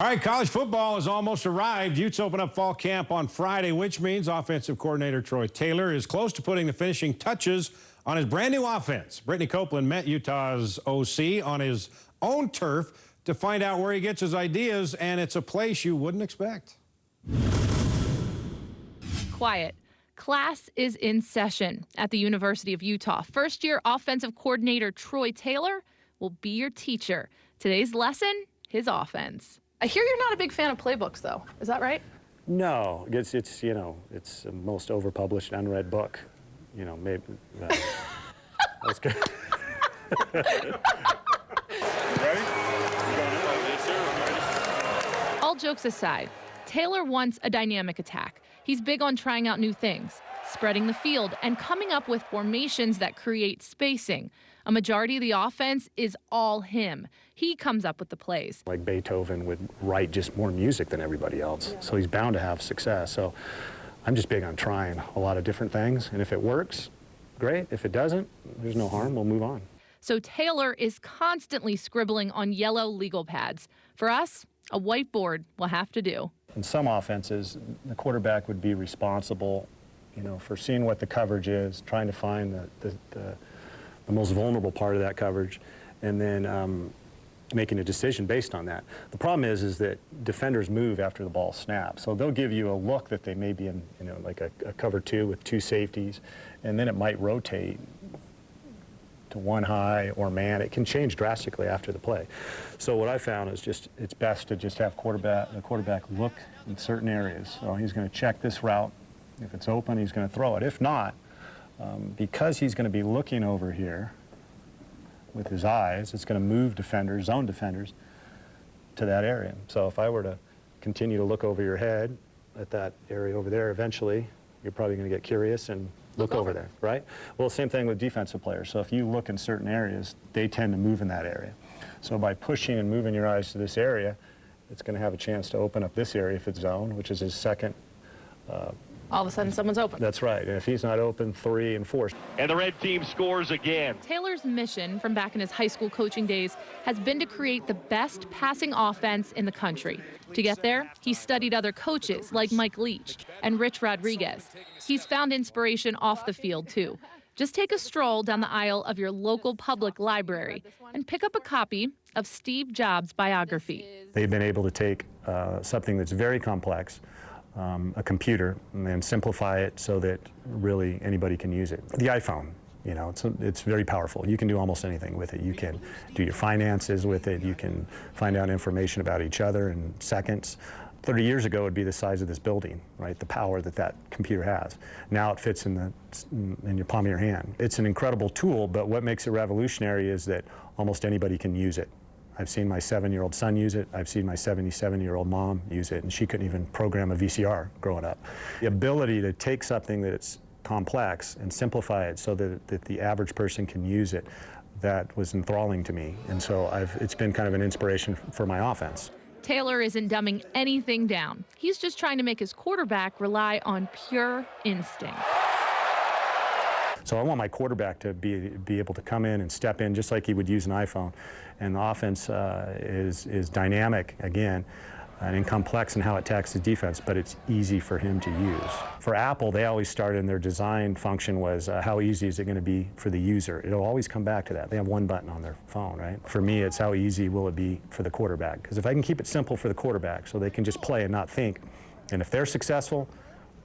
All right, college football has almost arrived. Utes open up fall camp on Friday, which means offensive coordinator Troy Taylor is close to putting the finishing touches on his brand new offense. Brittany Copeland met Utah's OC on his own turf to find out where he gets his ideas, and it's a place you wouldn't expect. Quiet. Class is in session at the University of Utah. First-year offensive coordinator Troy Taylor will be your teacher. Today's lesson, his offense. I hear you're not a big fan of playbooks, though. Is that right? No, it's the most overpublished, unread book. You know, maybe. That's good. Ready? All jokes aside, Taylor wants a dynamic attack. He's big on trying out new things, spreading the field, and coming up with formations that create spacing. A majority of the offense is all him. He comes up with the plays. Like Beethoven would write just more music than everybody else, so he's bound to have success. So I'm just big on trying a lot of different things, and if it works, great. If it doesn't, there's no harm. We'll move on. So Taylor is constantly scribbling on yellow legal pads. For us, a whiteboard will have to do. In some offenses, the quarterback would be responsible, for seeing what the coverage is, trying to find the most vulnerable part of that coverage, and then making a decision based on that. The problem is that defenders move after the ball snaps, so they'll give you a look that they may be in, like a cover two with two safeties, and then it might rotate to one high or man. It can change drastically after the play. So what I found is it's best to just have the quarterback look in certain areas. So he's going to check this route. If it's open, he's going to throw it. If not, because he's going to be looking over here with his eyes, it's going to move defenders, zone defenders, to that area. So if I were to continue to look over your head at that area over there, eventually you're probably going to get curious and look over there, right? Well, same thing with defensive players. So if you look in certain areas, they tend to move in that area. So by pushing and moving your eyes to this area, it's going to have a chance to open up this area if it's zone, which is his second. All of a sudden, someone's open. That's right. And if he's not open, 3 and 4. And the red team scores again. Taylor's mission from back in his high school coaching days has been to create the best passing offense in the country. To get there, he studied other coaches like Mike Leach and Rich Rodriguez. He's found inspiration off the field, too. Just take a stroll down the aisle of your local public library and pick up a copy of Steve Jobs' biography. They've been able to take something that's very complex, a computer, and then simplify it so that really anybody can use it. The iPhone, it's very powerful. You can do almost anything with it. You can do your finances with it. You can find out information about each other in seconds. 30 years ago, it would be the size of this building, right? The power that computer has. Now it fits in your palm of your hand. It's an incredible tool, but what makes it revolutionary is that almost anybody can use it. I've seen my 7-year-old son use it. I've seen my 77-year-old mom use it, and she couldn't even program a VCR growing up. The ability to take something that's complex and simplify it so that the average person can use it, that was enthralling to me. And so it's been kind of an inspiration for my offense. Taylor isn't dumbing anything down. He's just trying to make his quarterback rely on pure instinct. So I want my quarterback to be able to come in and step in just like he would use an iPhone. And the offense is dynamic, again, and complex in how it attacks the defense, but it's easy for him to use. For Apple, they always started, and their design function was how easy is it going to be for the user? It'll always come back to that. They have one button on their phone, right? For me, it's how easy will it be for the quarterback? Because if I can keep it simple for the quarterback so they can just play and not think, and if they're successful,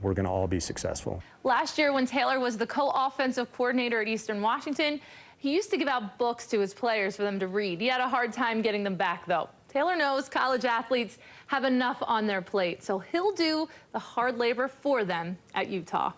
we're going to all be successful. Last year, when Taylor was the co-offensive coordinator at Eastern Washington, he used to give out books to his players for them to read. He had a hard time getting them back, though. Taylor knows college athletes have enough on their plate, so he'll do the hard labor for them at Utah.